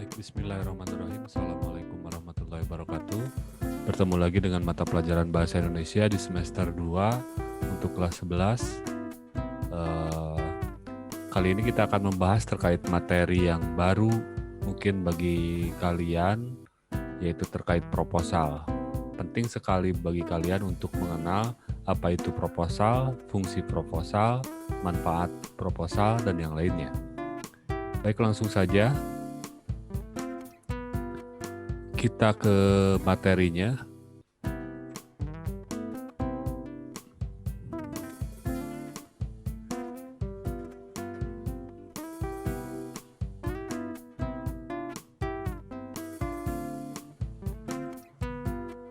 Baik, bismillahirrahmanirrahim. Assalamualaikum warahmatullahi wabarakatuh. Bertemu lagi dengan mata pelajaran Bahasa Indonesia di semester 2 untuk kelas 11. Kali ini kita akan membahas terkait materi yang baru mungkin bagi kalian, yaitu terkait proposal. Penting sekali bagi kalian untuk mengenal apa itu proposal, fungsi proposal, manfaat proposal, dan yang lainnya. Baik, langsung saja kita ke materinya.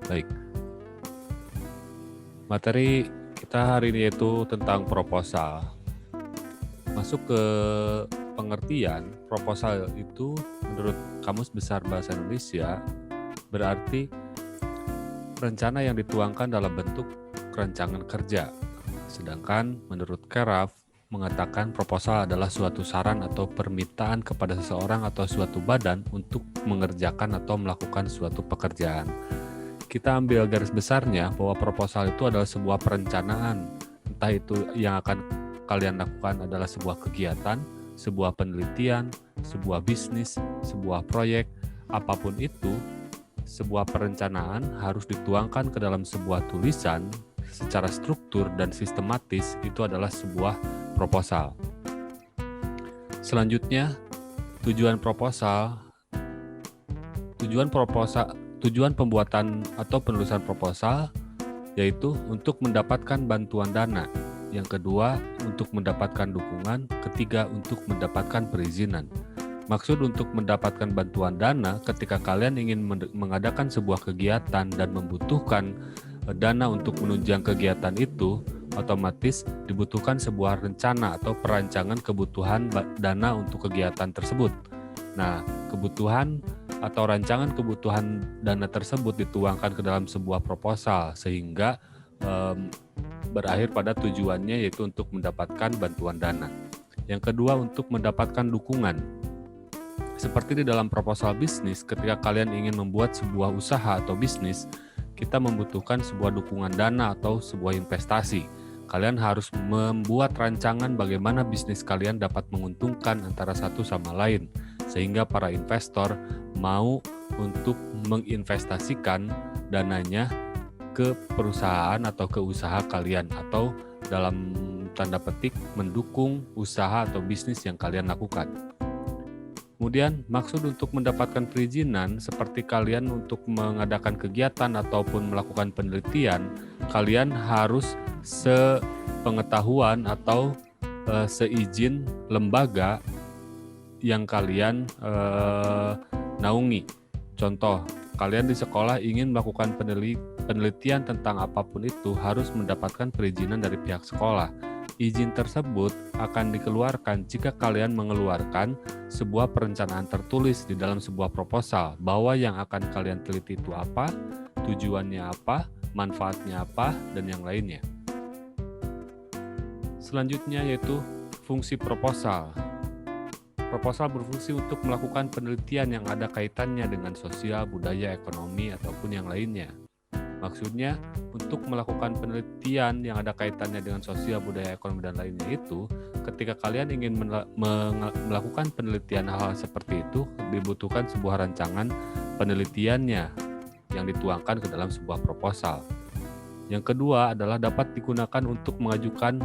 Baik. Materi kita hari ini yaitu tentang proposal. Masuk ke pengertian, proposal itu menurut Kamus Besar Bahasa Indonesia berarti rencana yang dituangkan dalam bentuk rancangan kerja. Sedangkan menurut Keraf mengatakan proposal adalah suatu saran atau permintaan kepada seseorang atau suatu badan untuk mengerjakan atau melakukan suatu pekerjaan. Kita ambil garis besarnya bahwa proposal itu adalah sebuah perencanaan. Entah itu yang akan kalian lakukan adalah sebuah kegiatan, sebuah penelitian, sebuah bisnis, sebuah proyek, apapun itu, sebuah perencanaan harus dituangkan ke dalam sebuah tulisan secara struktur dan sistematis. Itu adalah sebuah proposal. Selanjutnya, tujuan pembuatan atau penulisan proposal yaitu untuk mendapatkan bantuan dana. Yang kedua, untuk mendapatkan dukungan. Ketiga, untuk mendapatkan perizinan. Maksud untuk mendapatkan bantuan dana ketika kalian ingin mengadakan sebuah kegiatan dan membutuhkan dana untuk menunjang kegiatan itu, otomatis dibutuhkan sebuah rencana atau perancangan kebutuhan dana untuk kegiatan tersebut. Nah, kebutuhan atau rancangan kebutuhan dana tersebut dituangkan ke dalam sebuah proposal sehingga berakhir pada tujuannya yaitu untuk mendapatkan bantuan dana. Yang kedua, untuk mendapatkan dukungan. Seperti di dalam proposal bisnis, ketika kalian ingin membuat sebuah usaha atau bisnis, kita membutuhkan sebuah dukungan dana atau sebuah investasi. Kalian harus membuat rancangan bagaimana bisnis kalian dapat menguntungkan antara satu sama lain, sehingga para investor mau untuk menginvestasikan dananya ke perusahaan atau ke usaha kalian, atau dalam tanda petik mendukung usaha atau bisnis yang kalian lakukan. Kemudian maksud untuk mendapatkan perizinan seperti kalian untuk mengadakan kegiatan ataupun melakukan penelitian, kalian harus sepengetahuan atau seizin lembaga yang kalian naungi. Contoh, kalian di sekolah ingin melakukan penelitian tentang apapun itu harus mendapatkan perizinan dari pihak sekolah. Izin tersebut akan dikeluarkan jika kalian mengeluarkan sebuah perencanaan tertulis di dalam sebuah proposal bahwa yang akan kalian teliti itu apa, tujuannya apa, manfaatnya apa, dan yang lainnya. Selanjutnya yaitu fungsi proposal. Proposal berfungsi untuk melakukan penelitian yang ada kaitannya dengan sosial, budaya, ekonomi, ataupun yang lainnya. Maksudnya, untuk melakukan penelitian yang ada kaitannya dengan sosial, budaya, ekonomi, dan lainnya itu, ketika kalian ingin melakukan penelitian hal-hal seperti itu, dibutuhkan sebuah rancangan penelitiannya yang dituangkan ke dalam sebuah proposal. Yang kedua adalah dapat digunakan untuk mengajukan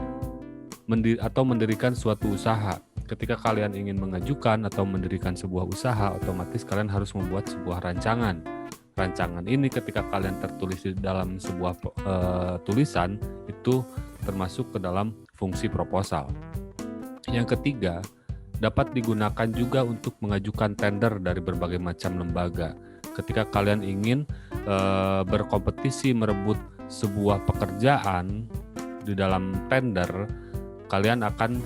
atau mendirikan suatu usaha. Ketika kalian ingin mengajukan atau mendirikan sebuah usaha, otomatis kalian harus membuat sebuah rancangan. Rancangan ini ketika kalian tertulis di dalam sebuah tulisan, itu termasuk ke dalam fungsi proposal. Yang ketiga, dapat digunakan juga untuk mengajukan tender dari berbagai macam lembaga. Ketika kalian ingin berkompetisi merebut sebuah pekerjaan di dalam tender, kalian akan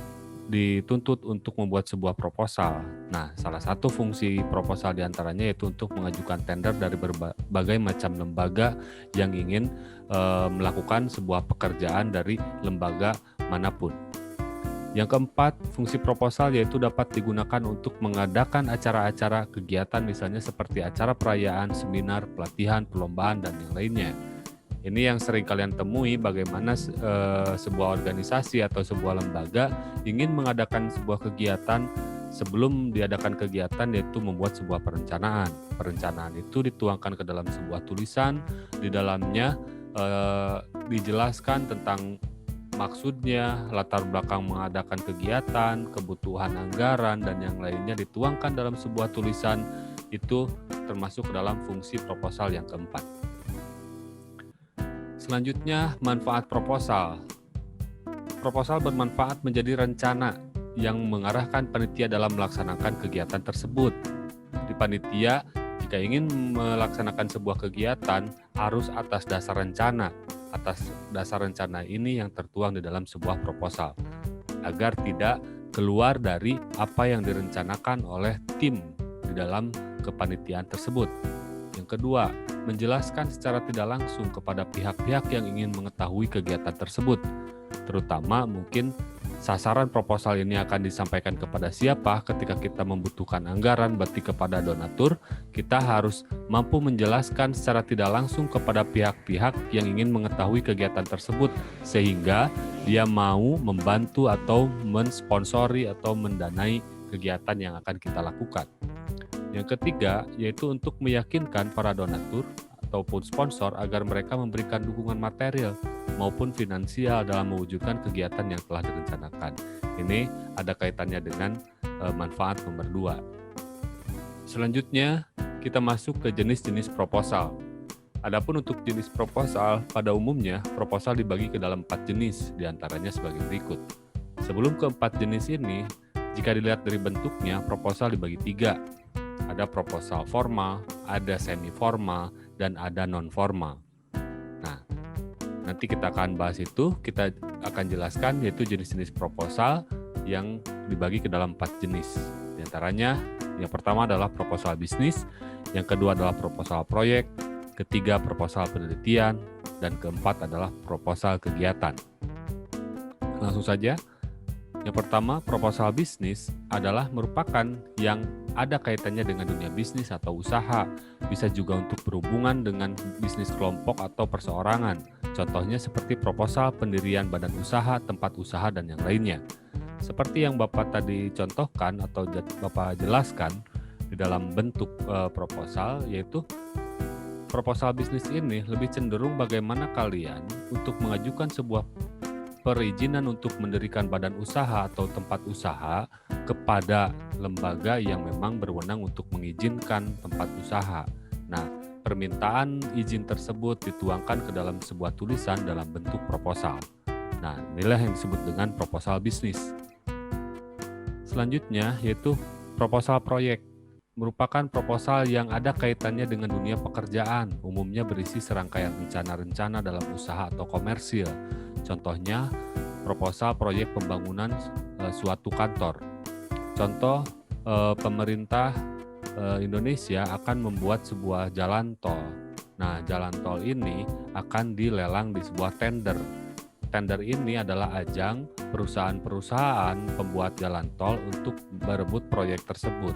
dituntut untuk membuat sebuah proposal. Nah, salah satu fungsi proposal diantaranya yaitu untuk mengajukan tender dari berbagai macam lembaga yang ingin melakukan sebuah pekerjaan dari lembaga manapun. Yang keempat, fungsi proposal yaitu dapat digunakan untuk mengadakan acara-acara kegiatan misalnya seperti acara perayaan, seminar, pelatihan, perlombaan, dan yang lainnya. Ini yang sering kalian temui bagaimana sebuah organisasi atau sebuah lembaga ingin mengadakan sebuah kegiatan. Sebelum diadakan kegiatan yaitu membuat sebuah perencanaan. Perencanaan itu dituangkan ke dalam sebuah tulisan, di dalamnya dijelaskan tentang maksudnya, latar belakang mengadakan kegiatan, kebutuhan anggaran, dan yang lainnya dituangkan dalam sebuah tulisan. Itu termasuk ke dalam fungsi proposal yang keempat. Selanjutnya, manfaat proposal. Proposal bermanfaat menjadi rencana yang mengarahkan panitia dalam melaksanakan kegiatan tersebut. Di panitia, jika ingin melaksanakan sebuah kegiatan, harus atas dasar rencana. Atas dasar rencana ini yang tertuang di dalam sebuah proposal, agar tidak keluar dari apa yang direncanakan oleh tim di dalam kepanitiaan tersebut. Yang kedua, menjelaskan secara tidak langsung kepada pihak-pihak yang ingin mengetahui kegiatan tersebut, terutama mungkin sasaran proposal ini akan disampaikan kepada siapa. Ketika kita membutuhkan anggaran, berarti kepada donatur, kita harus mampu menjelaskan secara tidak langsung kepada pihak-pihak yang ingin mengetahui kegiatan tersebut, sehingga dia mau membantu atau mensponsori atau mendanai kegiatan yang akan kita lakukan. Yang ketiga, yaitu untuk meyakinkan para donatur ataupun sponsor agar mereka memberikan dukungan material maupun finansial dalam mewujudkan kegiatan yang telah direncanakan. Ini ada kaitannya dengan manfaat nomor 2. Selanjutnya, kita masuk ke jenis-jenis proposal. Adapun untuk jenis proposal, pada umumnya proposal dibagi ke dalam 4 jenis, diantaranya sebagai berikut. Sebelum ke 4 jenis ini, jika dilihat dari bentuknya, proposal dibagi 3. Ada proposal formal, ada semi formal, dan ada non-formal. Nah, nanti kita akan bahas itu, kita akan jelaskan yaitu jenis-jenis proposal yang dibagi ke dalam 4 jenis. Di antaranya, yang pertama adalah proposal bisnis, yang kedua adalah proposal proyek, ketiga proposal penelitian, dan keempat adalah proposal kegiatan. Langsung saja, yang pertama proposal bisnis adalah merupakan yang ada kaitannya dengan dunia bisnis atau usaha, bisa juga untuk berhubungan dengan bisnis kelompok atau perseorangan. Contohnya seperti proposal pendirian badan usaha, tempat usaha, dan yang lainnya. Seperti yang Bapak tadi contohkan atau Bapak jelaskan di dalam bentuk proposal, yaitu proposal bisnis ini lebih cenderung bagaimana kalian untuk mengajukan sebuah perizinan untuk mendirikan badan usaha atau tempat usaha kepada lembaga yang memang berwenang untuk mengizinkan tempat usaha. Nah, permintaan izin tersebut dituangkan ke dalam sebuah tulisan dalam bentuk proposal. Nah, inilah yang disebut dengan proposal bisnis. Selanjutnya yaitu proposal proyek. Merupakan proposal yang ada kaitannya dengan dunia pekerjaan, umumnya berisi serangkaian rencana-rencana dalam usaha atau komersil. Contohnya, proposal proyek pembangunan suatu kantor. Contoh, pemerintah Indonesia akan membuat sebuah jalan tol. Nah, jalan tol ini akan dilelang di sebuah tender. Tender ini adalah ajang perusahaan-perusahaan pembuat jalan tol untuk berebut proyek tersebut.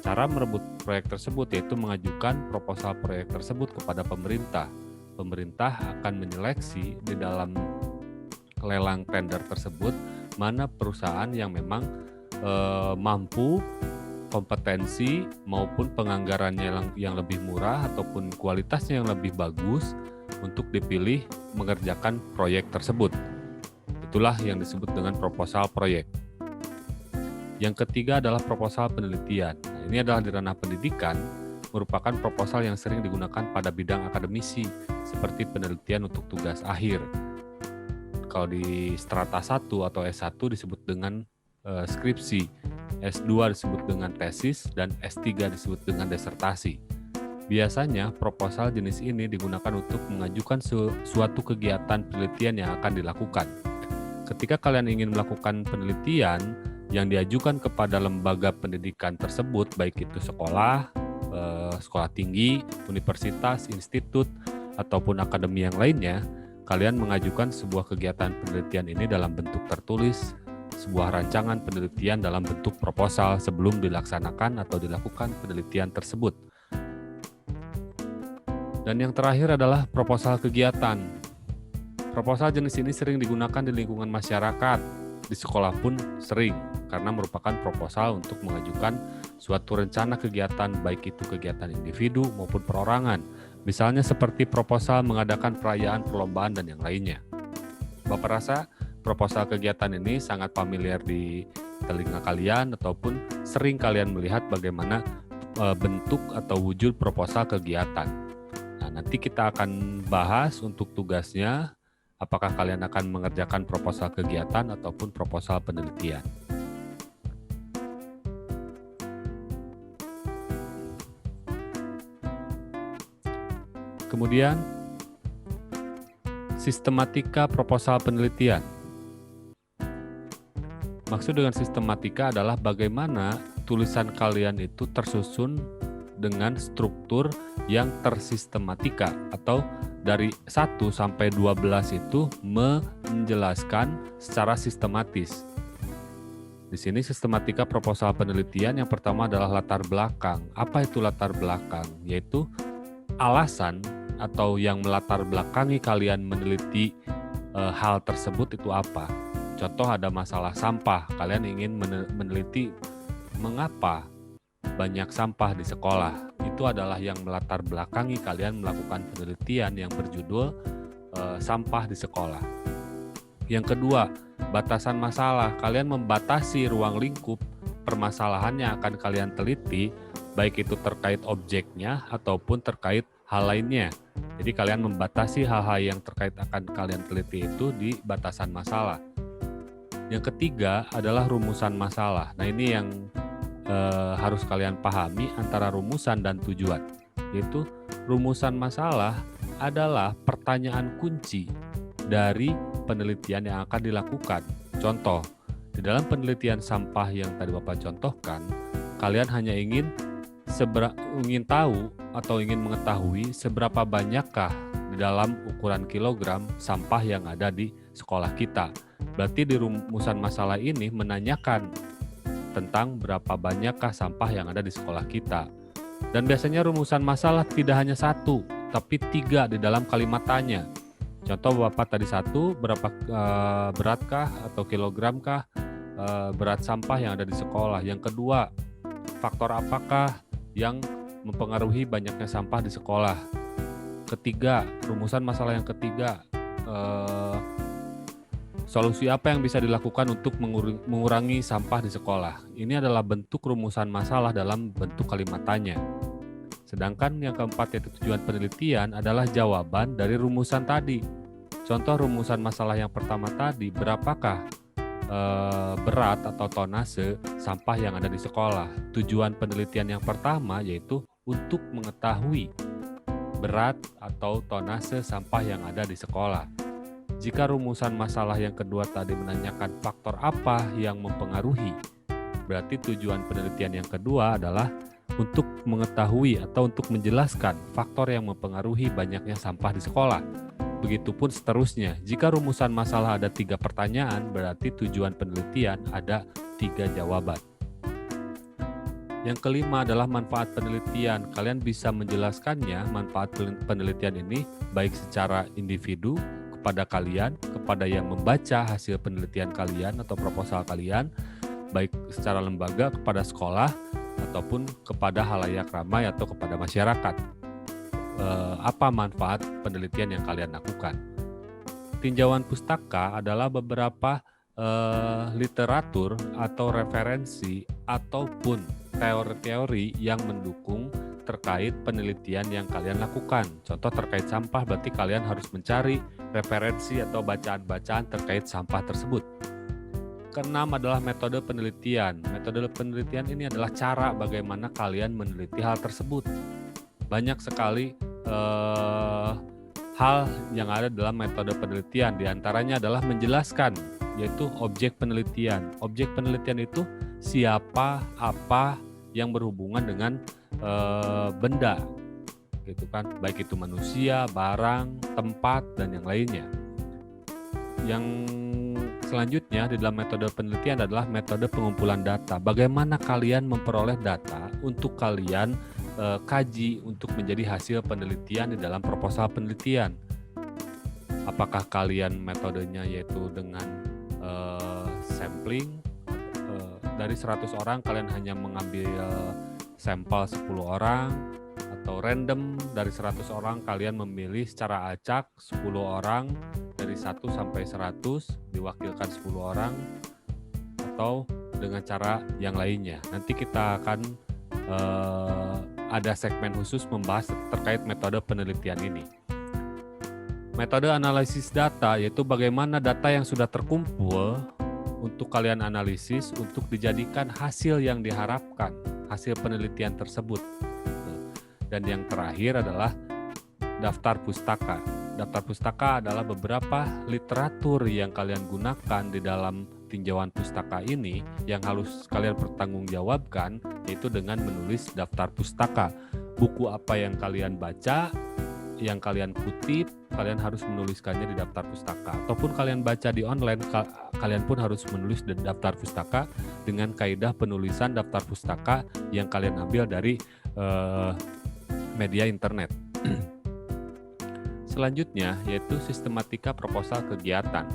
Cara merebut proyek tersebut yaitu mengajukan proposal proyek tersebut kepada pemerintah. Pemerintah akan menyeleksi di dalam lelang tender tersebut mana perusahaan yang memang mampu, kompetensi maupun penganggarannya yang lebih murah ataupun kualitasnya yang lebih bagus untuk dipilih mengerjakan proyek tersebut. Itulah yang disebut dengan proposal proyek. Yang ketiga adalah proposal penelitian. Nah, ini adalah di ranah pendidikan, merupakan proposal yang sering digunakan pada bidang akademisi seperti penelitian untuk tugas akhir. Kalau di strata 1 atau S1 disebut dengan skripsi, S2 disebut dengan tesis, dan S3 disebut dengan disertasi. Biasanya proposal jenis ini digunakan untuk mengajukan suatu kegiatan penelitian yang akan dilakukan. Ketika kalian ingin melakukan penelitian yang diajukan kepada lembaga pendidikan tersebut, baik itu sekolah, sekolah tinggi, universitas, institut, ataupun akademi yang lainnya, kalian mengajukan sebuah kegiatan penelitian ini dalam bentuk tertulis sebuah rancangan penelitian dalam bentuk proposal sebelum dilaksanakan atau dilakukan penelitian tersebut. Dan yang terakhir adalah proposal kegiatan. Proposal jenis ini sering digunakan di lingkungan masyarakat, di sekolah pun sering, karena merupakan proposal untuk mengajukan suatu rencana kegiatan, baik itu kegiatan individu maupun perorangan. Misalnya seperti proposal mengadakan perayaan, perlombaan, dan yang lainnya. Bapak rasa proposal kegiatan ini sangat familiar di telinga kalian ataupun sering kalian melihat bagaimana bentuk atau wujud proposal kegiatan. Nah, nanti kita akan bahas untuk tugasnya, apakah kalian akan mengerjakan proposal kegiatan ataupun proposal penelitian. Kemudian, sistematika proposal penelitian. Maksud dengan sistematika adalah bagaimana tulisan kalian itu tersusun dengan struktur yang tersistematika, atau dari 1 sampai 12 itu menjelaskan secara sistematis. Di sini sistematika proposal penelitian yang pertama adalah latar belakang. Apa itu latar belakang? Yaitu alasan atau yang melatar belakangi kalian meneliti hal tersebut itu apa. Contoh, ada masalah sampah, kalian ingin meneliti mengapa banyak sampah di sekolah. Itu adalah yang melatar belakangi kalian melakukan penelitian yang berjudul sampah di sekolah. Yang kedua, batasan masalah. Kalian membatasi ruang lingkup permasalahan yang akan kalian teliti, baik itu terkait objeknya ataupun terkait hal lainnya. Jadi kalian membatasi hal-hal yang terkait akan kalian teliti itu di batasan masalah. Yang ketiga adalah rumusan masalah. Nah, ini yang harus kalian pahami antara rumusan dan tujuan. Yaitu rumusan masalah adalah pertanyaan kunci dari penelitian yang akan dilakukan. Contoh, di dalam penelitian sampah yang tadi Bapak contohkan, kalian hanya ingin tahu atau ingin mengetahui seberapa banyakkah di dalam ukuran kilogram sampah yang ada di sekolah kita. Berarti di rumusan masalah ini menanyakan tentang berapa banyakkah sampah yang ada di sekolah kita. Dan biasanya rumusan masalah tidak hanya 1, tapi 3 di dalam kalimat tanya. Contoh Bapak tadi 1, berapa beratkah atau kilogramkah berat sampah yang ada di sekolah. Yang kedua, faktor apakah yang mempengaruhi banyaknya sampah di sekolah. Ketiga, rumusan masalah yang ketiga, solusi apa yang bisa dilakukan untuk mengurangi sampah di sekolah. Ini adalah bentuk rumusan masalah dalam bentuk kalimat tanya. Sedangkan yang keempat, yaitu tujuan penelitian, adalah jawaban dari rumusan tadi. Contoh rumusan masalah yang pertama tadi, berapakah berat atau tonase sampah yang ada di sekolah. Tujuan penelitian yang pertama yaitu untuk mengetahui berat atau tonase sampah yang ada di sekolah. Jika rumusan masalah yang kedua tadi menanyakan faktor apa yang mempengaruhi, berarti tujuan penelitian yang kedua adalah untuk mengetahui atau untuk menjelaskan faktor yang mempengaruhi banyaknya sampah di sekolah. Begitupun seterusnya. Jika rumusan masalah ada 3 pertanyaan, berarti tujuan penelitian ada 3 jawaban. Yang kelima adalah manfaat penelitian. Kalian bisa menjelaskannya, manfaat penelitian ini, baik secara individu kepada kalian, kepada yang membaca hasil penelitian kalian atau proposal kalian, baik secara lembaga kepada sekolah, ataupun kepada halayak ramai atau kepada masyarakat. Apa manfaat penelitian yang kalian lakukan? Tinjauan pustaka adalah beberapa literatur atau referensi ataupun teori-teori yang mendukung terkait penelitian yang kalian lakukan. Contoh terkait sampah, berarti kalian harus mencari referensi atau bacaan-bacaan terkait sampah tersebut. Keenam adalah metode penelitian. Metode penelitian ini adalah cara bagaimana kalian meneliti hal tersebut. Banyak sekali hal yang ada dalam metode penelitian. Di antaranya adalah menjelaskan, yaitu objek penelitian. Objek penelitian itu siapa, apa yang berhubungan dengan benda, gitu kan? Baik itu manusia, barang, tempat, dan yang lainnya. Yang Selanjutnya di dalam metode penelitian adalah metode pengumpulan data. Bagaimana kalian memperoleh data untuk kalian kaji untuk menjadi hasil penelitian di dalam proposal penelitian. Apakah kalian metodenya yaitu dengan sampling, dari 100 orang kalian hanya mengambil sampel 10 orang, atau random dari 100 orang kalian memilih secara acak 10 orang dari 1 sampai 100 diwakilkan 10 orang, atau dengan cara yang lainnya. Nanti kita akan ada segmen khusus membahas terkait metode penelitian ini. Metode analisis data yaitu bagaimana data yang sudah terkumpul untuk kalian analisis untuk dijadikan hasil yang diharapkan, hasil penelitian tersebut. Dan yang terakhir adalah daftar pustaka. Daftar pustaka adalah beberapa literatur yang kalian gunakan di dalam tinjauan pustaka ini yang harus kalian pertanggungjawabkan, yaitu dengan menulis daftar pustaka. Buku apa yang kalian baca, yang kalian kutip, kalian harus menuliskannya di daftar pustaka. Ataupun kalian baca di online, kalian pun harus menulis di daftar pustaka dengan kaidah penulisan daftar pustaka yang kalian ambil dari media internet. Selanjutnya yaitu sistematika proposal kegiatan.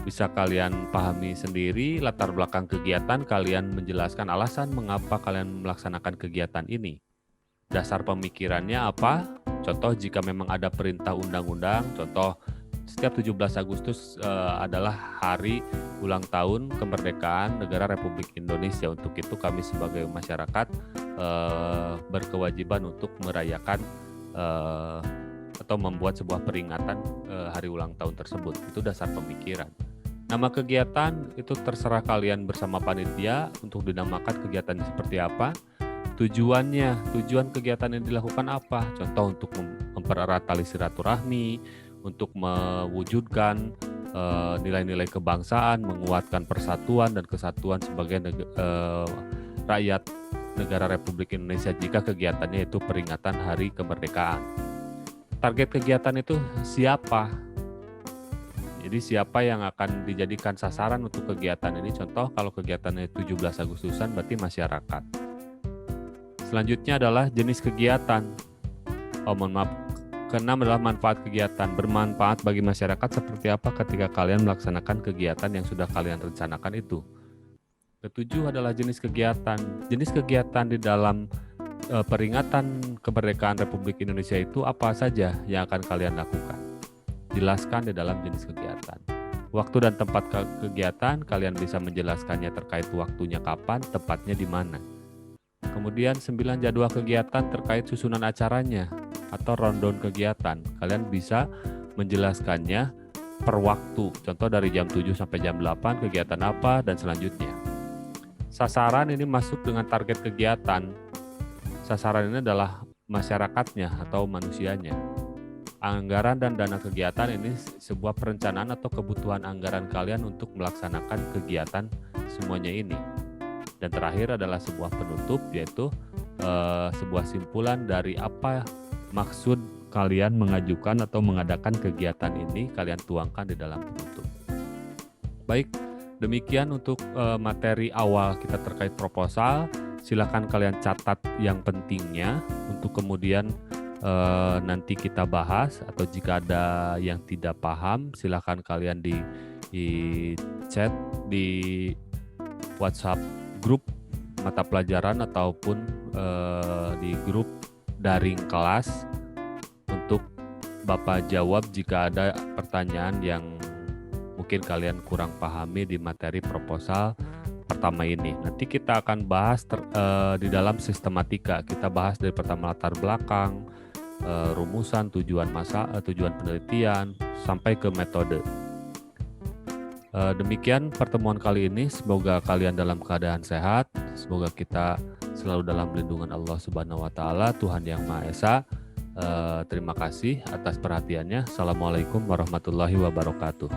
Bisa kalian pahami sendiri latar belakang kegiatan, kalian menjelaskan alasan mengapa kalian melaksanakan kegiatan ini. Dasar pemikirannya apa? Contoh jika memang ada perintah undang-undang, contoh setiap 17 Agustus adalah hari ulang tahun kemerdekaan negara Republik Indonesia. Untuk itu kami sebagai masyarakat berkewajiban untuk merayakan atau membuat sebuah peringatan hari ulang tahun tersebut. Itu dasar pemikiran. Nama kegiatan itu terserah kalian bersama panitia untuk dinamakan kegiatan seperti apa. Tujuannya, tujuan kegiatan yang dilakukan apa? Contoh untuk mempererat tali silaturahmi, untuk mewujudkan nilai-nilai kebangsaan, menguatkan persatuan dan kesatuan sebagai rakyat negara Republik Indonesia jika kegiatannya itu peringatan hari kemerdekaan. Target kegiatan itu siapa? Jadi siapa yang akan dijadikan sasaran untuk kegiatan ini? Contoh kalau kegiatannya 17 Agustusan berarti masyarakat. Selanjutnya adalah jenis kegiatan. Keenam adalah manfaat kegiatan. Bermanfaat bagi masyarakat seperti apa ketika kalian melaksanakan kegiatan yang sudah kalian rencanakan itu. Ketujuh adalah jenis kegiatan. Jenis kegiatan di dalam peringatan kemerdekaan Republik Indonesia itu apa saja yang akan kalian lakukan? Jelaskan di dalam jenis kegiatan. Waktu dan tempat kegiatan, kalian bisa menjelaskannya terkait waktunya kapan, tempatnya di mana. Kemudian 9 jadwal kegiatan terkait susunan acaranya atau rundown kegiatan. Kalian bisa menjelaskannya per waktu. Contoh dari jam 7 sampai jam 8 kegiatan apa dan selanjutnya. Sasaran ini masuk dengan target kegiatan. Sasaran ini adalah masyarakatnya atau manusianya. Anggaran dan dana kegiatan ini sebuah perencanaan atau kebutuhan anggaran kalian untuk melaksanakan kegiatan semuanya ini. Dan terakhir adalah sebuah penutup, yaitu sebuah simpulan dari apa maksud kalian mengajukan atau mengadakan kegiatan ini, kalian tuangkan di dalam penutup. Baik, demikian untuk materi awal kita terkait proposal. Silakan kalian catat yang pentingnya untuk kemudian nanti kita bahas, atau jika ada yang tidak paham silakan kalian di chat di WhatsApp grup mata pelajaran ataupun di grup daring kelas untuk Bapak jawab jika ada pertanyaan yang mungkin kalian kurang pahami di materi proposal pertama ini. Nanti kita akan bahas di dalam sistematika. Kita bahas dari pertama latar belakang, rumusan, tujuan penelitian, sampai ke metode. Demikian pertemuan kali ini. Semoga kalian dalam keadaan sehat. Semoga kita selalu dalam lindungan Allah Subhanahu wa Ta'ala, Tuhan Yang Maha Esa. Terima kasih atas perhatiannya. Assalamualaikum warahmatullahi wabarakatuh.